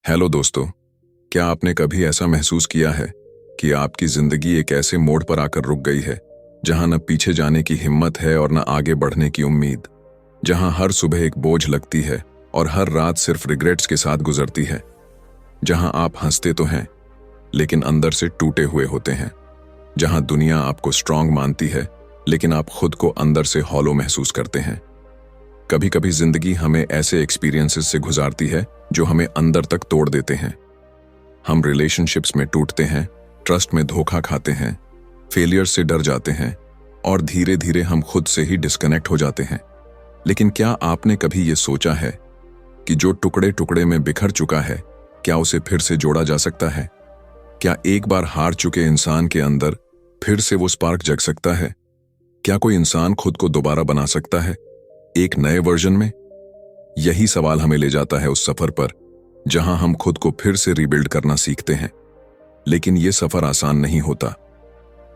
Hello दोस्तों, क्या आपने कभी ऐसा महसूस किया है कि आपकी जिंदगी एक ऐसे मोड़ पर आकर रुक गई है जहां न पीछे जाने की हिम्मत है और न आगे बढ़ने की उम्मीद, जहां हर सुबह एक बोझ लगती है और हर रात सिर्फ रिग्रेट्स के साथ गुजरती है, जहां आप हंसते तो हैं लेकिन अंदर से टूटे हुए होते हैं, जहां दुनिया आपको स्ट्रांग मानती है लेकिन आप खुद को अंदर से हॉलो महसूस करते हैं। कभी कभी जिंदगी हमें ऐसे एक्सपीरियंसेस से गुजारती है जो हमें अंदर तक तोड़ देते हैं। हम रिलेशनशिप्स में टूटते हैं, ट्रस्ट में धोखा खाते हैं, फेलियर से डर जाते हैं और धीरे धीरे हम खुद से ही डिस्कनेक्ट हो जाते हैं। लेकिन क्या आपने कभी ये सोचा है कि जो टुकड़े टुकड़े में बिखर चुका है, क्या उसे फिर से जोड़ा जा सकता है? क्या एक बार हार चुके इंसान के अंदर फिर से वो स्पार्क जग सकता है? क्या कोई इंसान खुद को दोबारा बना सकता है एक नए वर्जन में? यही सवाल हमें ले जाता है उस सफर पर जहां हम खुद को फिर से रीबिल्ड करना सीखते हैं। लेकिन यह सफर आसान नहीं होता।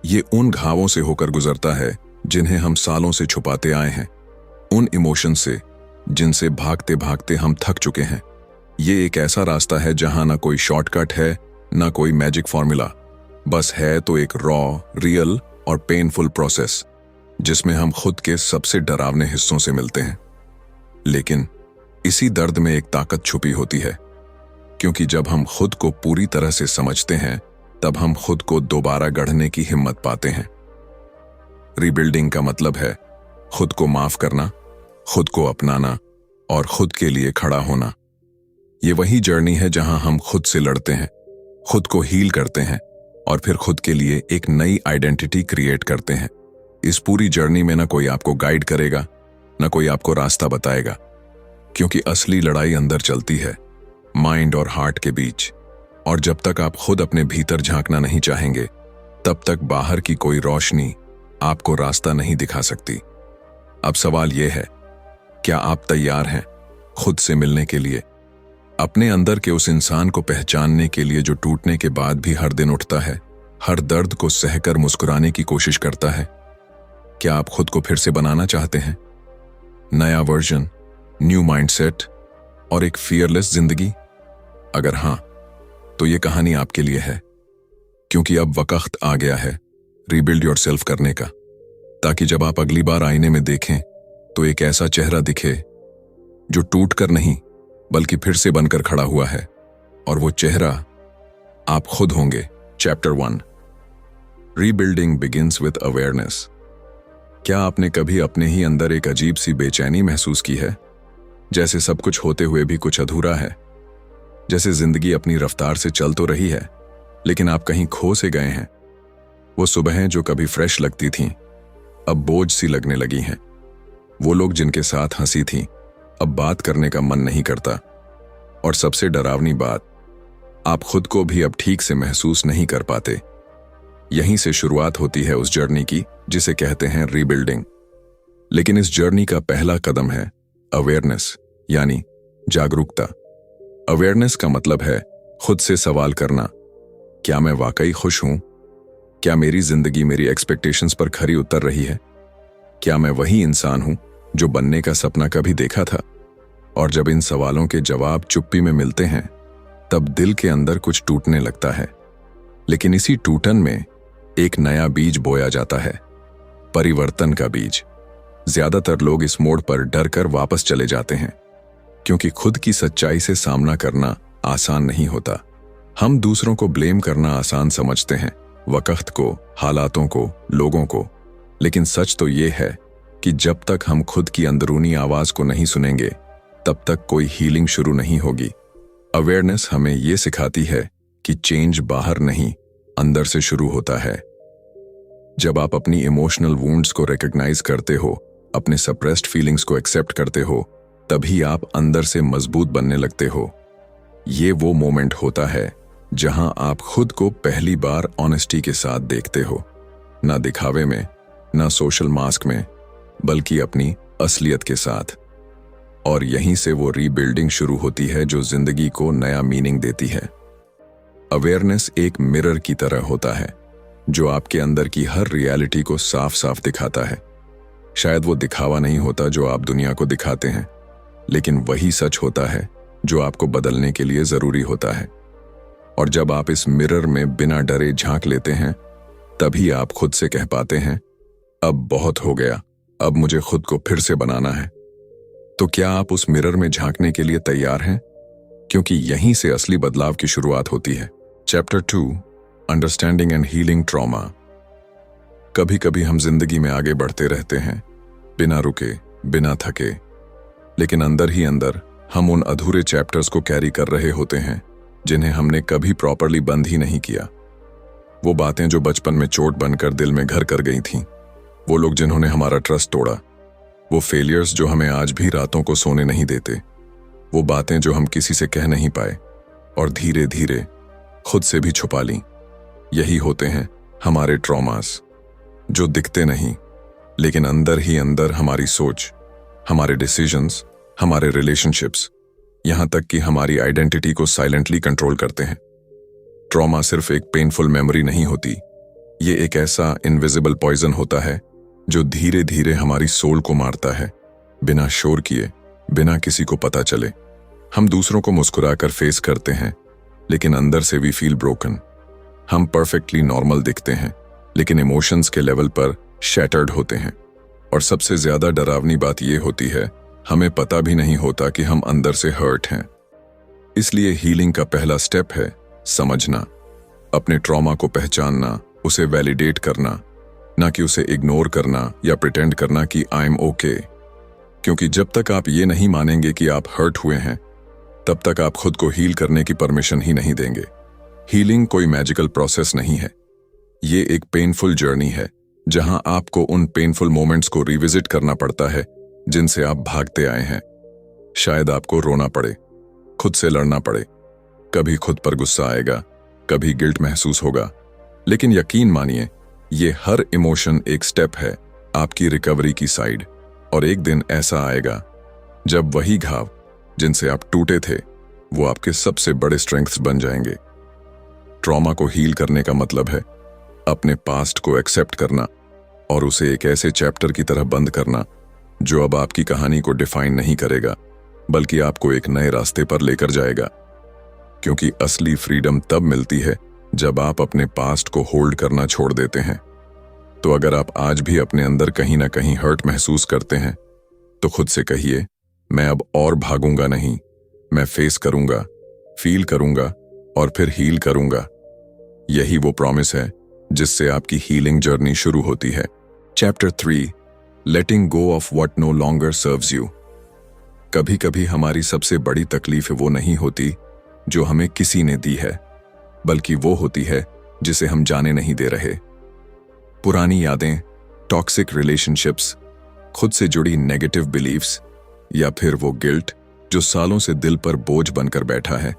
ये उन घावों से होकर गुजरता है जिन्हें हम सालों से छुपाते आए हैं, उन इमोशन से जिनसे भागते भागते हम थक चुके हैं। ये एक ऐसा रास्ता है जहां ना कोई शॉर्टकट है, ना कोई मैजिक फॉर्मूला, बस है तो एक रॉ, रियल और पेनफुल प्रोसेस जिसमें हम खुद के सबसे डरावने हिस्सों से मिलते हैं। लेकिन इसी दर्द में एक ताकत छुपी होती है, क्योंकि जब हम खुद को पूरी तरह से समझते हैं तब हम खुद को दोबारा गढ़ने की हिम्मत पाते हैं। रीबिल्डिंग का मतलब है खुद को माफ करना, खुद को अपनाना और खुद के लिए खड़ा होना। ये वही जर्नी है जहां हम खुद से लड़ते हैं, खुद को हील करते हैं और फिर खुद के लिए एक नई आइडेंटिटी क्रिएट करते हैं। इस पूरी जर्नी में ना कोई आपको गाइड करेगा, ना कोई आपको रास्ता बताएगा, क्योंकि असली लड़ाई अंदर चलती है, माइंड और हार्ट के बीच। और जब तक आप खुद अपने भीतर झांकना नहीं चाहेंगे, तब तक बाहर की कोई रोशनी आपको रास्ता नहीं दिखा सकती। अब सवाल यह है, क्या आप तैयार हैं खुद से मिलने के लिए, अपने अंदर के उस इंसान को पहचानने के लिए जो टूटने के बाद भी हर दिन उठता है, हर दर्द को सहकर मुस्कुराने की कोशिश करता है? क्या आप खुद को फिर से बनाना चाहते हैं? नया वर्जन, न्यू माइंडसेट और एक फियरलेस जिंदगी? अगर हां, तो ये कहानी आपके लिए है, क्योंकि अब वक्त आ गया है रीबिल्ड योरसेल्फ करने का, ताकि जब आप अगली बार आईने में देखें तो एक ऐसा चेहरा दिखे जो टूट कर नहीं बल्कि फिर से बनकर खड़ा हुआ है। और वो चेहरा आप खुद होंगे। Chapter 1, rebuilding begins with awareness. क्या आपने कभी अपने ही अंदर एक अजीब सी बेचैनी महसूस की है, जैसे सब कुछ होते हुए भी कुछ अधूरा है, जैसे जिंदगी अपनी रफ्तार से चल तो रही है लेकिन आप कहीं खो से गए हैं? वो सुबहें जो कभी फ्रेश लगती थीं अब बोझ सी लगने लगी हैं। वो लोग जिनके साथ हंसी थीं अब बात करने का मन नहीं करता। और सबसे डरावनी बात, आप खुद को भी अब ठीक से महसूस नहीं कर पाते। यहीं से शुरुआत होती है उस जर्नी की जिसे कहते हैं रीबिल्डिंग। लेकिन इस जर्नी का पहला कदम है अवेयरनेस, यानी जागरूकता। अवेयरनेस का मतलब है खुद से सवाल करना, क्या मैं वाकई खुश हूं? क्या मेरी जिंदगी मेरी एक्सपेक्टेशंस पर खरी उतर रही है? क्या मैं वही इंसान हूं जो बनने का सपना कभी देखा था? और जब इन सवालों के जवाब चुप्पी में मिलते हैं, तब दिल के अंदर कुछ टूटने लगता है। लेकिन इसी टूटन में एक नया बीज बोया जाता है, परिवर्तन का बीज। ज्यादातर लोग इस मोड़ पर डर कर वापस चले जाते हैं, क्योंकि खुद की सच्चाई से सामना करना आसान नहीं होता। हम दूसरों को ब्लेम करना आसान समझते हैं, वक्त को, हालातों को, लोगों को। लेकिन सच तो ये है कि जब तक हम खुद की अंदरूनी आवाज को नहीं सुनेंगे, तब तक कोई हीलिंग शुरू नहीं होगी। अवेयरनेस हमें ये सिखाती है कि चेंज बाहर नहीं, अंदर से शुरू होता है। जब आप अपनी इमोशनल वुंड्स को रिकॉग्नाइज करते हो, अपने सप्रेस्ड फीलिंग्स को एक्सेप्ट करते हो, तभी आप अंदर से मजबूत बनने लगते हो। ये वो मोमेंट होता है जहां आप खुद को पहली बार ऑनेस्टी के साथ देखते हो, ना दिखावे में, ना सोशल मास्क में, बल्कि अपनी असलियत के साथ। और यहीं से वो रीबिल्डिंग शुरू होती है जो जिंदगी को नया मीनिंग देती है। अवेयरनेस एक मिरर की तरह होता है जो आपके अंदर की हर रियलिटी को साफ साफ दिखाता है। शायद वो दिखावा नहीं होता जो आप दुनिया को दिखाते हैं, लेकिन वही सच होता है जो आपको बदलने के लिए जरूरी होता है। और जब आप इस मिरर में बिना डरे झांक लेते हैं, तभी आप खुद से कह पाते हैं, अब बहुत हो गया, अब मुझे खुद को फिर से बनाना है। तो क्या आप उस मिरर में झांकने के लिए तैयार हैं? क्योंकि यहीं से असली बदलाव की शुरुआत होती है। Chapter 2, understanding and healing trauma. कभी कभी हम जिंदगी में आगे बढ़ते रहते हैं, बिना रुके, बिना थके, लेकिन अंदर ही अंदर हम उन अधूरे चैप्टर्स को कैरी कर रहे होते हैं जिन्हें हमने कभी प्रॉपरली बंद ही नहीं किया। वो बातें जो बचपन में चोट बनकर दिल में घर कर गई थीं, वो लोग जिन्होंने हमारा ट्रस्ट तोड़ा, वो फेलियर्स जो हमें आज भी रातों को सोने नहीं देते, वो बातें जो हम किसी से कह नहीं पाए और धीरे धीरे खुद से भी छुपा लीं, यही होते हैं हमारे ट्रॉमास, जो दिखते नहीं लेकिन अंदर ही अंदर हमारी सोच, हमारे डिसीजंस, हमारे रिलेशनशिप्स, यहां तक कि हमारी आइडेंटिटी को साइलेंटली कंट्रोल करते हैं। ट्रॉमा सिर्फ एक पेनफुल मेमोरी नहीं होती, ये एक ऐसा इनविजिबल पॉइजन होता है जो धीरे धीरे हमारी सोल को मारता है, बिना शोर किए, बिना किसी को पता चले। हम दूसरों को मुस्कुराकर फेस करते हैं, लेकिन अंदर से वी फील ब्रोकन। हम परफेक्टली नॉर्मल दिखते हैं, लेकिन इमोशंस के लेवल पर शैटर्ड होते हैं। और सबसे ज्यादा डरावनी बात यह होती है, हमें पता भी नहीं होता कि हम अंदर से हर्ट हैं। इसलिए हीलिंग का पहला स्टेप है समझना, अपने ट्रॉमा को पहचानना, उसे वैलिडेट करना, ना कि उसे इग्नोर करना या प्रिटेंड करना कि आई एम ओके। क्योंकि जब तक आप ये नहीं मानेंगे कि आप हर्ट हुए हैं, तब तक आप खुद को हील करने की परमिशन ही नहीं देंगे। हीलिंग कोई मैजिकल प्रोसेस नहीं है, ये एक पेनफुल जर्नी है, जहां आपको उन पेनफुल मोमेंट्स को रिविजिट करना पड़ता है जिनसे आप भागते आए हैं। शायद आपको रोना पड़े, खुद से लड़ना पड़े, कभी खुद पर गुस्सा आएगा, कभी गिल्ट महसूस होगा, लेकिन यकीन मानिए, ये हर इमोशन एक स्टेप है आपकी रिकवरी की साइड। और एक दिन ऐसा आएगा जब वही घाव जिनसे आप टूटे थे, वो आपके सबसे बड़े स्ट्रेंथ्स बन जाएंगे। ट्रॉमा को हील करने का मतलब है अपने पास्ट को एक्सेप्ट करना और उसे एक ऐसे चैप्टर की तरह बंद करना जो अब आपकी कहानी को डिफाइन नहीं करेगा, बल्कि आपको एक नए रास्ते पर लेकर जाएगा। क्योंकि असली फ्रीडम तब मिलती है जब आप अपने पास्ट को होल्ड करना छोड़ देते हैं। तो अगर आप आज भी अपने अंदर कहीं ना कहीं हर्ट महसूस करते हैं, तो खुद से कहिए, मैं अब और भागूंगा नहीं, मैं फेस करूंगा, फील करूंगा और फिर हील करूंगा। यही वो प्रॉमिस है जिससे आपकी हीलिंग जर्नी शुरू होती है। Chapter 3, letting go of what no longer serves you. कभी कभी हमारी सबसे बड़ी तकलीफ वो नहीं होती जो हमें किसी ने दी है, बल्कि वो होती है जिसे हम जाने नहीं दे रहे। पुरानी यादें, टॉक्सिक रिलेशनशिप्स, खुद से जुड़ी नेगेटिव बिलीफ्स, या फिर वो गिल्ट जो सालों से दिल पर बोझ बनकर बैठा है।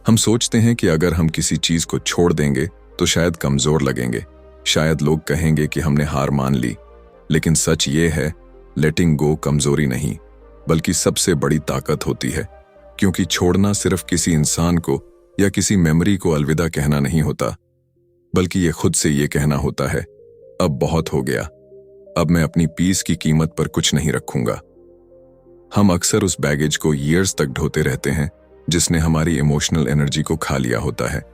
हम सोचते हैं कि अगर हम किसी चीज को छोड़ देंगे तो शायद कमजोर लगेंगे, शायद लोग कहेंगे कि हमने हार मान ली। लेकिन सच ये है, लेटिंग गो कमजोरी नहीं, बल्कि सबसे बड़ी ताकत होती है। क्योंकि छोड़ना सिर्फ किसी इंसान को या किसी मेमोरी को अलविदा कहना नहीं होता, बल्कि ये खुद से ये कहना होता है, अब बहुत हो गया, अब मैं अपनी पीस की कीमत पर कुछ नहीं रखूंगा। हम अक्सर उस बैगेज को ईयर्स तक ढोते रहते हैं जिसने हमारी इमोशनल एनर्जी को खा लिया होता है।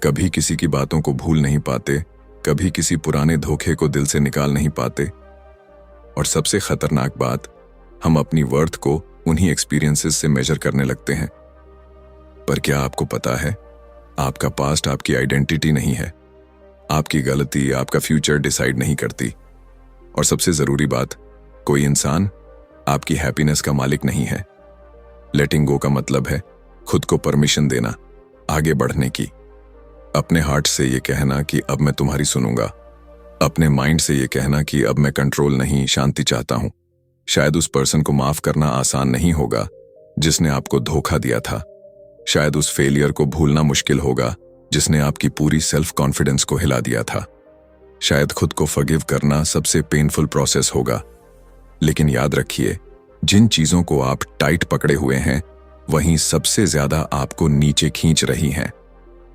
कभी किसी की बातों को भूल नहीं पाते, कभी किसी पुराने धोखे को दिल से निकाल नहीं पाते, और सबसे खतरनाक बात, हम अपनी वर्थ को उन्हीं एक्सपीरियंसेस से मेजर करने लगते हैं। पर क्या आपको पता है, आपका पास्ट आपकी आइडेंटिटी नहीं है, आपकी गलती आपका फ्यूचर डिसाइड नहीं करती। और सबसे जरूरी बात, कोई इंसान आपकी हैप्पीनेस का मालिक नहीं है। लेटिंग गो का मतलब है खुद को परमिशन देना आगे बढ़ने की, अपने हार्ट से ये कहना कि अब मैं तुम्हारी सुनूंगा, अपने माइंड से ये कहना कि अब मैं कंट्रोल नहीं, शांति चाहता हूं। शायद उस पर्सन को माफ करना आसान नहीं होगा जिसने आपको धोखा दिया था, शायद उस फेलियर को भूलना मुश्किल होगा जिसने आपकी पूरी सेल्फ कॉन्फिडेंस को हिला दिया था, शायद खुद को फॉरगिव करना सबसे पेनफुल प्रोसेस होगा। लेकिन याद रखिए, जिन चीजों को आप टाइट पकड़े हुए हैं, वहीं सबसे ज्यादा आपको नीचे खींच रही हैं।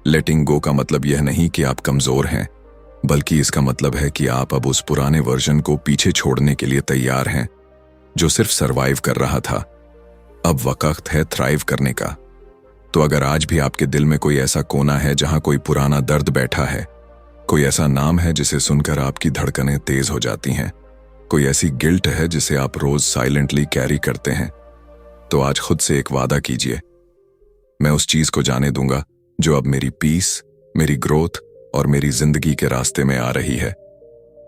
लेटिंग गो का मतलब यह नहीं कि आप कमजोर हैं, बल्कि इसका मतलब है कि आप अब उस पुराने वर्जन को पीछे छोड़ने के लिए तैयार हैं जो सिर्फ सरवाइव कर रहा था। अब वक्त है थ्राइव करने का। तो अगर आज भी आपके दिल में कोई ऐसा कोना है जहां कोई पुराना दर्द बैठा है, कोई ऐसा नाम है जिसे सुनकर आपकी धड़कनें तेज हो जाती हैं, कोई ऐसी गिल्ट है जिसे आप रोज साइलेंटली कैरी करते हैं, तो आज खुद से एक वादा कीजिए, मैं उस चीज को जाने दूंगा जो अब मेरी पीस, मेरी ग्रोथ और मेरी जिंदगी के रास्ते में आ रही है।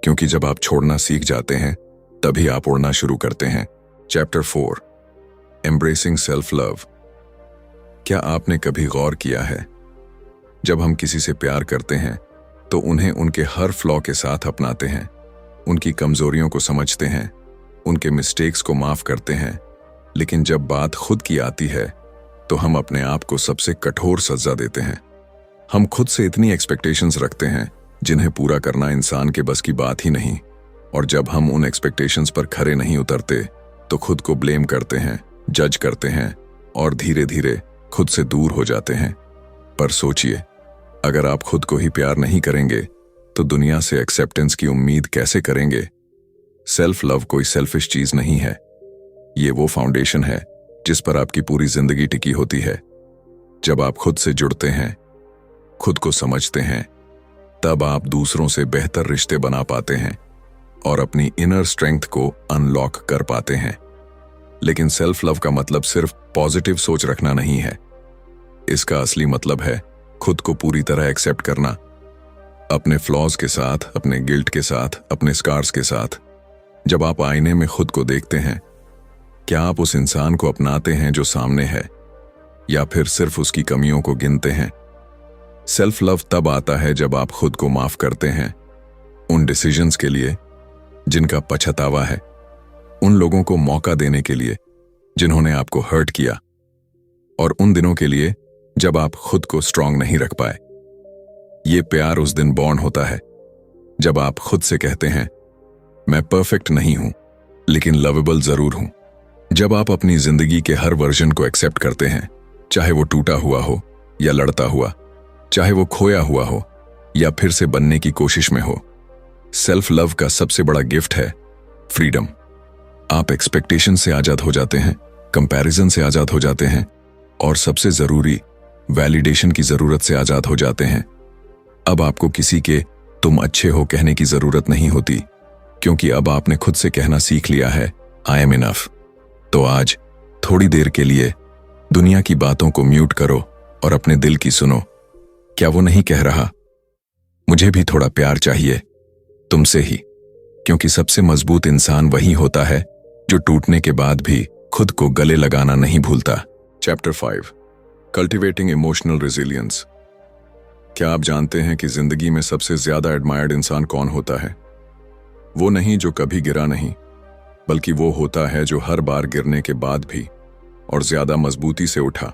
क्योंकि जब आप छोड़ना सीख जाते हैं तभी आप उड़ना शुरू करते हैं। Chapter 4, embracing self love. क्या आपने कभी गौर किया है, जब हम किसी से प्यार करते हैं तो उन्हें उनके हर फ्लॉ के साथ अपनाते हैं, उनकी कमजोरियों को समझते हैं, उनके मिस्टेक्स को माफ करते हैं, लेकिन जब बात खुद की आती है तो हम अपने आप को सबसे कठोर सजा देते हैं। हम खुद से इतनी एक्सपेक्टेशंस रखते हैं जिन्हें पूरा करना इंसान के बस की बात ही नहीं, और जब हम उन एक्सपेक्टेशंस पर खरे नहीं उतरते तो खुद को ब्लेम करते हैं, जज करते हैं और धीरे धीरे खुद से दूर हो जाते हैं। पर सोचिए, अगर आप खुद को ही प्यार नहीं करेंगे तो दुनिया से एक्सेप्टेंस की उम्मीद कैसे करेंगे? सेल्फ लव कोई सेल्फिश चीज नहीं है, ये वो फाउंडेशन है जिस पर आपकी पूरी जिंदगी टिकी होती है। जब आप खुद से जुड़ते हैं, खुद को समझते हैं, तब आप दूसरों से बेहतर रिश्ते बना पाते हैं और अपनी इनर स्ट्रेंथ को अनलॉक कर पाते हैं। लेकिन सेल्फ लव का मतलब सिर्फ पॉजिटिव सोच रखना नहीं है। इसका असली मतलब है खुद को पूरी तरह एक्सेप्ट करना, अपने फ्लॉज के साथ, अपने गिल्ट के साथ, अपने स्कार्स के साथ। जब आप आईने में खुद को देखते हैं, क्या आप उस इंसान को अपनाते हैं जो सामने है, या फिर सिर्फ उसकी कमियों को गिनते हैं? सेल्फ लव तब आता है जब आप खुद को माफ करते हैं, उन डिसीजंस के लिए जिनका पछतावा है, उन लोगों को मौका देने के लिए जिन्होंने आपको हर्ट किया, और उन दिनों के लिए जब आप खुद को स्ट्रांग नहीं रख पाए। ये प्यार उस दिन बॉर्न होता है जब आप खुद से कहते हैं, मैं परफेक्ट नहीं हूं लेकिन लवेबल जरूर हूं। जब आप अपनी जिंदगी के हर वर्जन को एक्सेप्ट करते हैं, चाहे वो टूटा हुआ हो या लड़ता हुआ, चाहे वो खोया हुआ हो या फिर से बनने की कोशिश में हो। सेल्फ लव का सबसे बड़ा गिफ्ट है फ्रीडम। आप एक्सपेक्टेशन से आजाद हो जाते हैं, कंपैरिजन से आजाद हो जाते हैं, और सबसे जरूरी वैलिडेशन की जरूरत से आजाद हो जाते हैं। अब आपको किसी के तुम अच्छे हो कहने की जरूरत नहीं होती, क्योंकि अब आपने खुद से कहना सीख लिया है, आई एम इनफ। तो आज थोड़ी देर के लिए दुनिया की बातों को म्यूट करो और अपने दिल की सुनो। क्या वो नहीं कह रहा, मुझे भी थोड़ा प्यार चाहिए तुमसे ही? क्योंकि सबसे मजबूत इंसान वही होता है जो टूटने के बाद भी खुद को गले लगाना नहीं भूलता। Chapter 5, cultivating emotional resilience. क्या आप जानते हैं कि जिंदगी में सबसे ज्यादा एडमायर्ड इंसान कौन होता है? वो नहीं जो कभी गिरा नहीं, बल्कि वो होता है जो हर बार गिरने के बाद भी और ज्यादा मजबूती से उठा।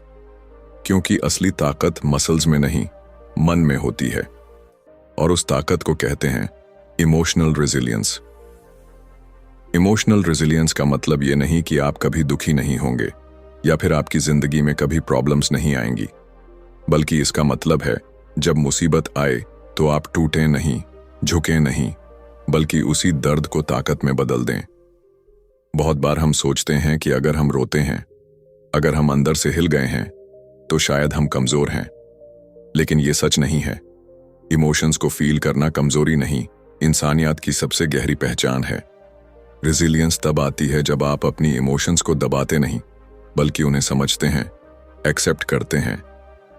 क्योंकि असली ताकत मसल्स में नहीं, मन में होती है, और उस ताकत को कहते हैं इमोशनल रेजिलियंस। इमोशनल रेजिलियंस का मतलब ये नहीं कि आप कभी दुखी नहीं होंगे या फिर आपकी जिंदगी में कभी प्रॉब्लम्स नहीं आएंगी, बल्कि इसका मतलब है जब मुसीबत आए तो आप टूटे नहीं, झुके नहीं, बल्कि उसी दर्द को ताकत में बदल दें। बहुत बार हम सोचते हैं कि अगर हम रोते हैं, अगर हम अंदर से हिल गए हैं, तो शायद हम कमजोर हैं, लेकिन ये सच नहीं है। इमोशंस को फील करना कमजोरी नहीं, इंसानियत की सबसे गहरी पहचान है। रेजिलियंस तब आती है जब आप अपनी इमोशंस को दबाते नहीं, बल्कि उन्हें समझते हैं, एक्सेप्ट करते हैं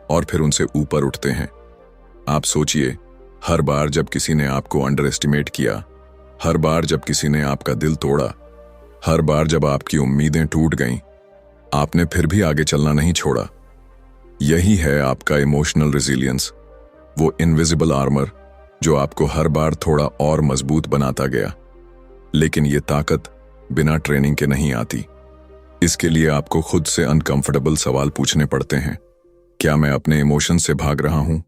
और फिर उनसे ऊपर उठते हैं। आप सोचिए, हर बार जब किसी ने आपको अंडर एस्टिमेट किया, हर बार जब किसी ने आपका दिल तोड़ा, हर बार जब आपकी उम्मीदें टूट गईं, आपने फिर भी आगे चलना नहीं छोड़ा। यही है आपका इमोशनल रेजिलियंस, वो इनविजिबल आर्मर जो आपको हर बार थोड़ा और मजबूत बनाता गया। लेकिन ये ताकत बिना ट्रेनिंग के नहीं आती। इसके लिए आपको खुद से अनकंफर्टेबल सवाल पूछने पड़ते हैं। क्या मैं अपने इमोशन से भाग रहा हूं?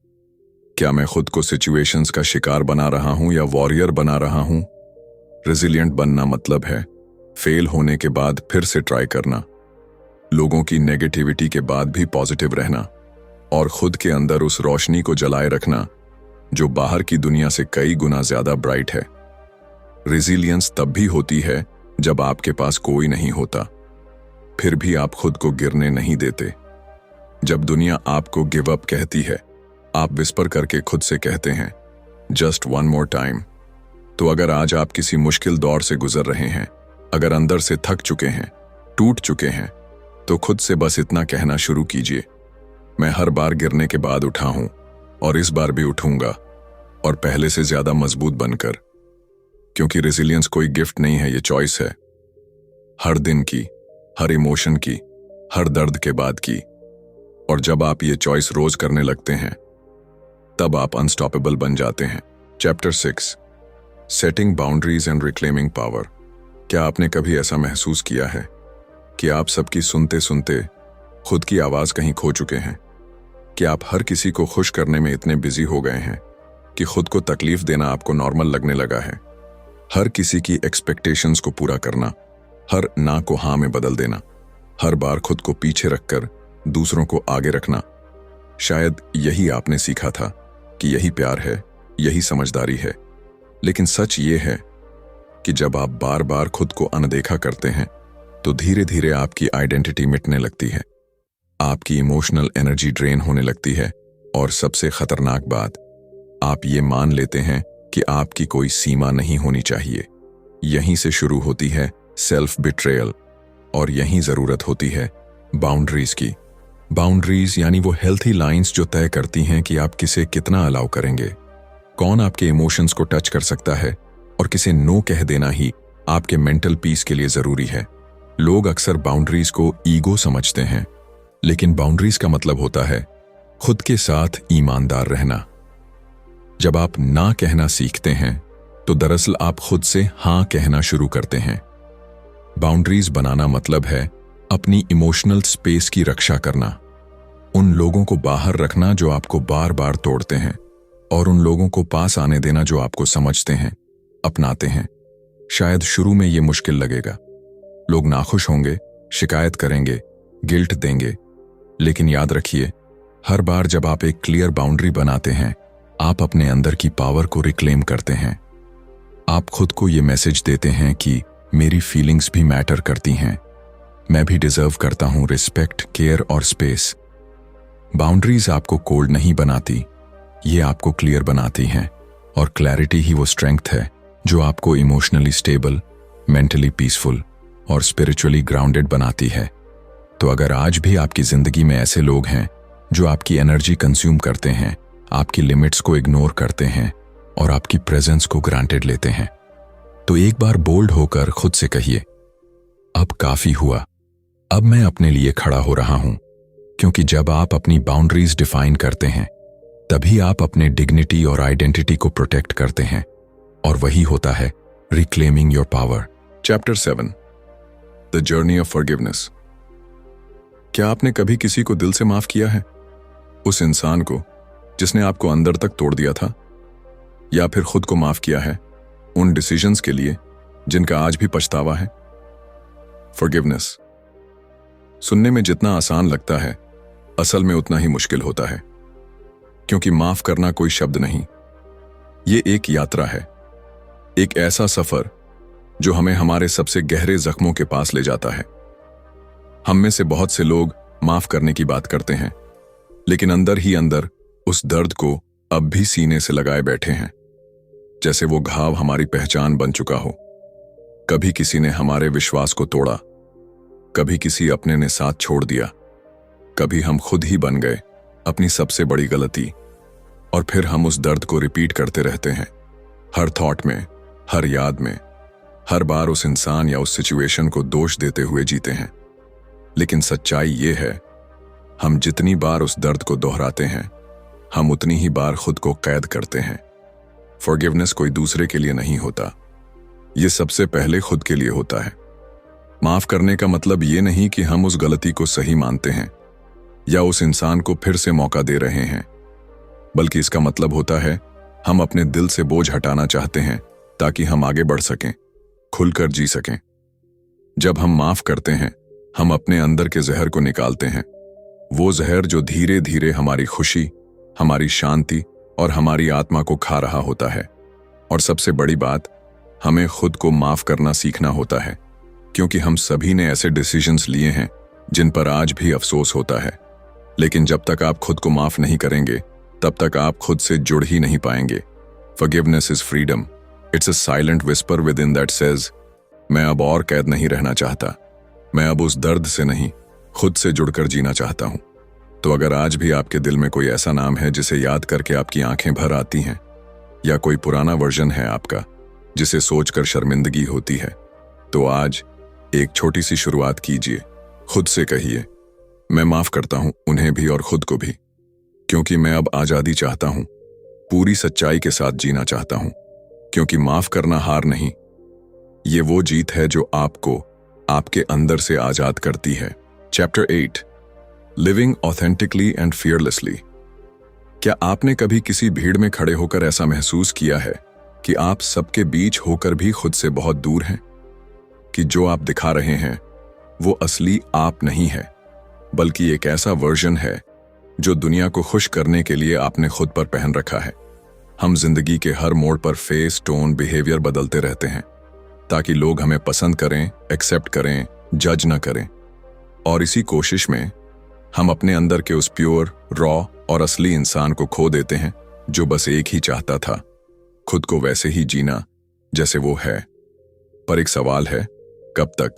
क्या मैं खुद को सिचुएशंस का शिकार बना रहा हूं या वॉरियर बना रहा हूं? रेजिलिएंट बनना मतलब है फेल होने के बाद फिर से ट्राई करना, लोगों की नेगेटिविटी के बाद भी पॉजिटिव रहना, और खुद के अंदर उस रोशनी को जलाए रखना जो बाहर की दुनिया से कई गुना ज्यादा ब्राइट है। रेजिलियंस तब भी होती है जब आपके पास कोई नहीं होता, फिर भी आप खुद को गिरने नहीं देते। जब दुनिया आपको गिव अप कहती है, आप विस्पर करके खुद से कहते हैं जस्ट वन मोर टाइम। तो अगर आज आप किसी मुश्किल दौर से गुजर रहे हैं, अगर अंदर से थक चुके हैं, टूट चुके हैं, तो खुद से बस इतना कहना शुरू कीजिए, मैं हर बार गिरने के बाद उठा हूं और इस बार भी उठूंगा, और पहले से ज्यादा मजबूत बनकर। क्योंकि रेजिलियंस कोई गिफ्ट नहीं है, ये चॉइस है। हर दिन की, हर इमोशन की, हर दर्द के बाद की। और जब आप ये चॉइस रोज करने लगते हैं, तब आप अनस्टॉपेबल बन जाते हैं। Chapter 6, setting boundaries and reclaiming power. क्या आपने कभी ऐसा महसूस किया है कि आप सबकी सुनते सुनते खुद की आवाज कहीं खो चुके हैं? कि आप हर किसी को खुश करने में इतने बिजी हो गए हैं कि खुद को तकलीफ देना आपको नॉर्मल लगने लगा है। हर किसी की एक्सपेक्टेशंस को पूरा करना, हर ना को हाँ में बदल देना, हर बार खुद को पीछे रखकर दूसरों को आगे रखना। शायद यही आपने सीखा था कि यही प्यार है, यही समझदारी है। लेकिन सच ये है कि जब आप बार बार खुद को अनदेखा करते हैं, तो धीरे धीरे आपकी आइडेंटिटी मिटने लगती है, आपकी इमोशनल एनर्जी ड्रेन होने लगती है, और सबसे खतरनाक बात, आप ये मान लेते हैं कि आपकी कोई सीमा नहीं होनी चाहिए। यहीं से शुरू होती है सेल्फ बिट्रेयल, और यहीं जरूरत होती है बाउंड्रीज की। बाउंड्रीज यानी वो हेल्थी लाइंस जो तय करती हैं कि आप किसे कितना अलाउ करेंगे, कौन आपके इमोशंस को टच कर सकता है, और किसे नो कह देना ही आपके मेंटल पीस के लिए जरूरी है। लोग अक्सर बाउंड्रीज को ईगो समझते हैं, लेकिन बाउंड्रीज का मतलब होता है खुद के साथ ईमानदार रहना। जब आप ना कहना सीखते हैं, तो दरअसल आप खुद से हाँ कहना शुरू करते हैं। बाउंड्रीज बनाना मतलब है अपनी इमोशनल स्पेस की रक्षा करना, उन लोगों को बाहर रखना जो आपको बार बार तोड़ते हैं, और उन लोगों को पास आने देना जो आपको समझते हैं, अपनाते हैं। शायद शुरू में ये मुश्किल लगेगा, लोग नाखुश होंगे, शिकायत करेंगे, गिल्ट देंगे, लेकिन याद रखिए, हर बार जब आप एक क्लियर बाउंड्री बनाते हैं, आप अपने अंदर की पावर को रिक्लेम करते हैं। आप खुद को ये मैसेज देते हैं कि मेरी फीलिंग्स भी मैटर करती हैं, मैं भी डिजर्व करता हूं रिस्पेक्ट, केयर और स्पेस। बाउंड्रीज आपको कोल्ड नहीं बनाती, ये आपको क्लियर बनाती हैं, और क्लैरिटी ही वो स्ट्रेंथ है जो आपको इमोशनली स्टेबल, मेंटली पीसफुल और स्पिरिचुअली ग्राउंडेड बनाती है। तो अगर आज भी आपकी जिंदगी में ऐसे लोग हैं जो आपकी एनर्जी कंज्यूम करते हैं, आपकी लिमिट्स को इग्नोर करते हैं और आपकी प्रेजेंस को ग्रांटेड लेते हैं, तो एक बार बोल्ड होकर खुद से कहिए, अब काफी हुआ, अब मैं अपने लिए खड़ा हो रहा हूं। क्योंकि जब आप अपनी बाउंड्रीज डिफाइन करते हैं, तभी आप अपने डिग्निटी और आइडेंटिटी को प्रोटेक्ट करते हैं, और वही होता है reclaiming your power. Chapter 7, the journey of forgiveness. क्या आपने कभी किसी को दिल से माफ किया है? उस इंसान को जिसने आपको अंदर तक तोड़ दिया था? या फिर खुद को माफ किया है उन डिसीजंस के लिए जिनका आज भी पछतावा है? फॉरगिवनेस सुनने में जितना आसान लगता है, असल में उतना ही मुश्किल होता है। क्योंकि माफ करना कोई शब्द नहीं, ये एक यात्रा है, एक ऐसा सफर जो हमें हमारे सबसे गहरे जख्मों के पास ले जाता है। हम में से बहुत से लोग माफ करने की बात करते हैं, लेकिन अंदर ही अंदर उस दर्द को अब भी सीने से लगाए बैठे हैं, जैसे वो घाव हमारी पहचान बन चुका हो। कभी किसी ने हमारे विश्वास को तोड़ा, कभी किसी अपने ने साथ छोड़ दिया, कभी हम खुद ही बन गए अपनी सबसे बड़ी गलती, और फिर हम उस दर्द को रिपीट करते रहते हैं, हर थॉट में, हर याद में, हर बार उस इंसान या उस सिचुएशन को दोष देते हुए जीते हैं। लेकिन सच्चाई ये है, हम जितनी बार उस दर्द को दोहराते हैं, हम उतनी ही बार खुद को कैद करते हैं। फॉरगिवनेस कोई दूसरे के लिए नहीं होता, ये सबसे पहले खुद के लिए होता है। माफ करने का मतलब ये नहीं कि हम उस गलती को सही मानते हैं या उस इंसान को फिर से मौका दे रहे हैं, बल्कि इसका मतलब होता है हम अपने दिल से बोझ हटाना चाहते हैं ताकि हम आगे बढ़ सकें, खुलकर जी सकें। जब हम माफ करते हैं, हम अपने अंदर के जहर को निकालते हैं, वो जहर जो धीरे धीरे हमारी खुशी, हमारी शांति और हमारी आत्मा को खा रहा होता है। और सबसे बड़ी बात, हमें खुद को माफ करना सीखना होता है, क्योंकि हम सभी ने ऐसे डिसीजंस लिए हैं जिन पर आज भी अफसोस होता है। लेकिन जब तक आप खुद को माफ नहीं करेंगे तब तक आप खुद से जुड़ ही नहीं पाएंगे। Forgiveness is freedom. It's a silent whisper within that says, मैं अब और कैद नहीं रहना चाहता। मैं अब उस दर्द से नहीं, खुद से जुड़कर जीना चाहता हूं। तो अगर आज भी आपके दिल में कोई ऐसा नाम है जिसे याद करके आपकी आंखें भर आती हैं, या कोई पुराना वर्जन है आपका जिसे सोचकर शर्मिंदगी होती है, तो आज एक छोटी सी शुरुआत कीजिए। खुद से कहिए, मैं माफ करता हूं उन्हें भी और खुद को भी, क्योंकि मैं अब आजादी चाहता हूं, पूरी सच्चाई के साथ जीना चाहता हूं। क्योंकि माफ करना हार नहीं, ये वो जीत है जो आपको आपके अंदर से आजाद करती है। Chapter 8, living authentically and fearlessly. क्या आपने कभी किसी भीड़ में खड़े होकर ऐसा महसूस किया है कि आप सबके बीच होकर भी खुद से बहुत दूर हैं? कि जो आप दिखा रहे हैं वो असली आप नहीं है, बल्कि एक ऐसा वर्जन है जो दुनिया को खुश करने के लिए आपने खुद पर पहन रखा है। हम जिंदगी के हर मोड़ पर फेस, टोन, बिहेवियर बदलते रहते हैं ताकि लोग हमें पसंद करें, एक्सेप्ट करें, जज न करें। और इसी कोशिश में हम अपने अंदर के उस प्योर, रॉ और असली इंसान को खो देते हैं जो बस एक ही चाहता था, खुद को वैसे ही जीना जैसे वो है। पर एक सवाल है, कब तक?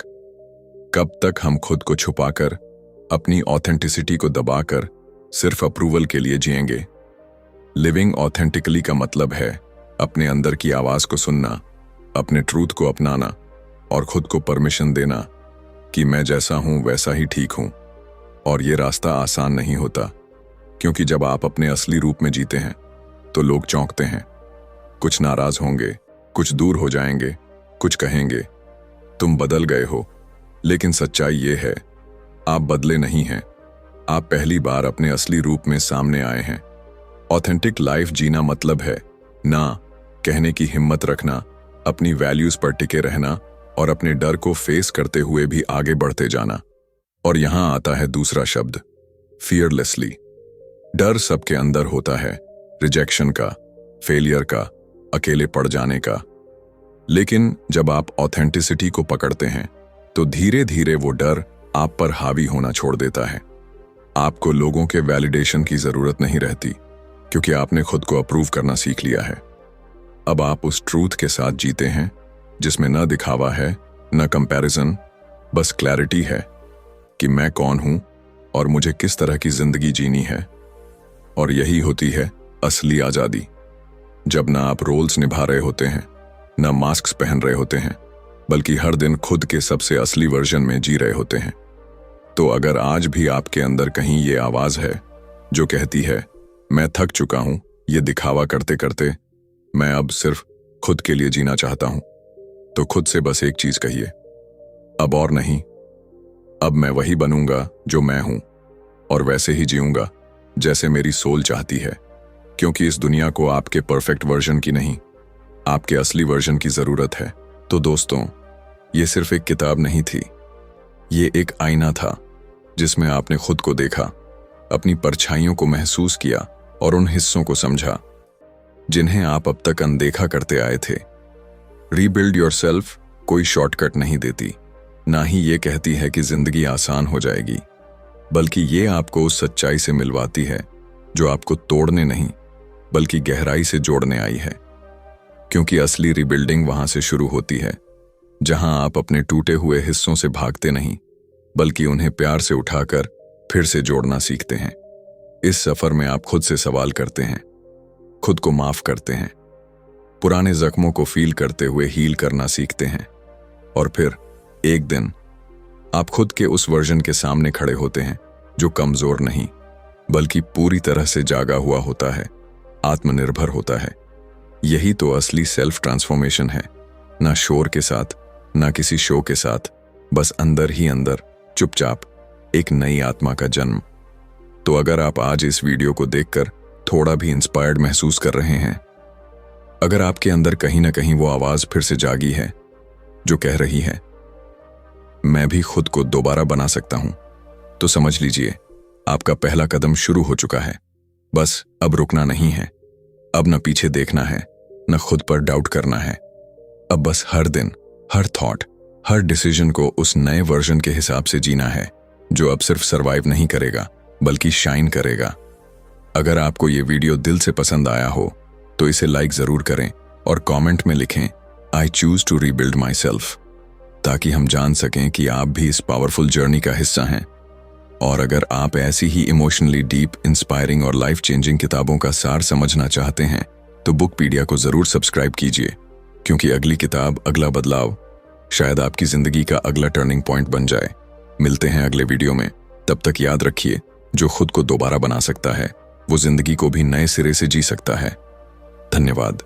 कब तक हम खुद को छुपाकर, अपनी ऑथेंटिसिटी को दबाकर सिर्फ अप्रूवल के लिए जिएंगे? लिविंग ऑथेंटिकली का मतलब है अपने अंदर की आवाज को सुनना, अपने ट्रूथ को अपनाना और खुद को परमिशन देना कि मैं जैसा हूं वैसा ही ठीक हूं। और ये रास्ता आसान नहीं होता, क्योंकि जब आप अपने असली रूप में जीते हैं तो लोग चौंकते हैं, कुछ नाराज होंगे, कुछ दूर हो जाएंगे, कुछ कहेंगे तुम बदल गए हो। लेकिन सच्चाई ये है, आप बदले नहीं हैं, आप पहली बार अपने असली रूप में सामने आए हैं। ऑथेंटिक लाइफ जीना मतलब है ना कहने की हिम्मत रखना, अपनी वैल्यूज पर टिके रहना और अपने डर को फेस करते हुए भी आगे बढ़ते जाना। और यहां आता है दूसरा शब्द, फियरलेसली। डर सबके अंदर होता है, रिजेक्शन का, फेलियर का, अकेले पड़ जाने का। लेकिन जब आप ऑथेंटिसिटी को पकड़ते हैं तो धीरे धीरे वो डर आप पर हावी होना छोड़ देता है। आपको लोगों के वैलिडेशन की जरूरत नहीं रहती, क्योंकि आपने खुद को अप्रूव करना सीख लिया है। अब आप उस ट्रूथ के साथ जीते हैं जिसमें न दिखावा है, न कंपैरिजन, बस क्लैरिटी है कि मैं कौन हूं और मुझे किस तरह की जिंदगी जीनी है। और यही होती है असली आजादी, जब ना आप रोल्स निभा रहे होते हैं, ना मास्क पहन रहे होते हैं, बल्कि हर दिन खुद के सबसे असली वर्जन में जी रहे होते हैं। तो अगर आज भी आपके अंदर कहीं ये आवाज है जो कहती है मैं थक चुका हूं ये दिखावा करते करते, मैं अब सिर्फ खुद के लिए जीना चाहता हूं, तो खुद से बस एक चीज कहिए, अब और नहीं। अब मैं वही बनूंगा जो मैं हूं, और वैसे ही जीऊंगा जैसे मेरी सोल चाहती है। क्योंकि इस दुनिया को आपके परफेक्ट वर्जन की नहीं, आपके असली वर्जन की जरूरत है। तो दोस्तों, ये सिर्फ एक किताब नहीं थी, ये एक आईना था जिसमें आपने खुद को देखा, अपनी परछाइयों को महसूस किया और उन हिस्सों को समझा जिन्हें आप अब तक अनदेखा करते आए थे। रीबिल्ड योरसेल्फ कोई शॉर्टकट नहीं देती, ना ही ये कहती है कि जिंदगी आसान हो जाएगी, बल्कि ये आपको उस सच्चाई से मिलवाती है जो आपको तोड़ने नहीं बल्कि गहराई से जोड़ने आई है। क्योंकि असली रीबिल्डिंग वहां से शुरू होती है जहां आप अपने टूटे हुए हिस्सों से भागते नहीं, बल्कि उन्हें प्यार से उठाकर फिर से जोड़ना सीखते हैं। इस सफर में आप खुद से सवाल करते हैं, खुद को माफ करते हैं, पुराने जख्मों को फील करते हुए हील करना सीखते हैं, और फिर एक दिन आप खुद के उस वर्जन के सामने खड़े होते हैं जो कमजोर नहीं बल्कि पूरी तरह से जागा हुआ होता है, आत्मनिर्भर होता है। यही तो असली सेल्फ ट्रांसफॉर्मेशन है, ना शोर के साथ, ना किसी शो के साथ, बस अंदर ही अंदर चुपचाप एक नई आत्मा का जन्म। तो अगर आप आज इस वीडियो को देखकर थोड़ा भी इंस्पायर्ड महसूस कर रहे हैं, अगर आपके अंदर कहीं ना कहीं वो आवाज फिर से जागी है जो कह रही है मैं भी खुद को दोबारा बना सकता हूं, तो समझ लीजिए आपका पहला कदम शुरू हो चुका है। बस अब रुकना नहीं है, अब न पीछे देखना है, न खुद पर डाउट करना है। अब बस हर दिन, हर थॉट, हर डिसीजन को उस नए वर्जन के हिसाब से जीना है जो अब सिर्फ सरवाइव नहीं करेगा बल्कि शाइन करेगा। अगर आपको ये वीडियो दिल से पसंद आया हो तो इसे लाइक जरूर करें और कमेंट में लिखें I choose to rebuild myself, ताकि हम जान सकें कि आप भी इस पावरफुल जर्नी का हिस्सा हैं। और अगर आप ऐसी ही इमोशनली डीप, इंस्पायरिंग और लाइफ चेंजिंग किताबों का सार समझना चाहते हैं तो बुकपीडिया को जरूर सब्सक्राइब कीजिए, क्योंकि अगली किताब, अगला बदलाव शायद आपकी जिंदगी का अगला टर्निंग पॉइंट बन जाए। मिलते हैं अगले वीडियो में। तब तक याद रखिए, जो खुद को दोबारा बना सकता है वो जिंदगी को भी नए सिरे से जी सकता है। धन्यवाद।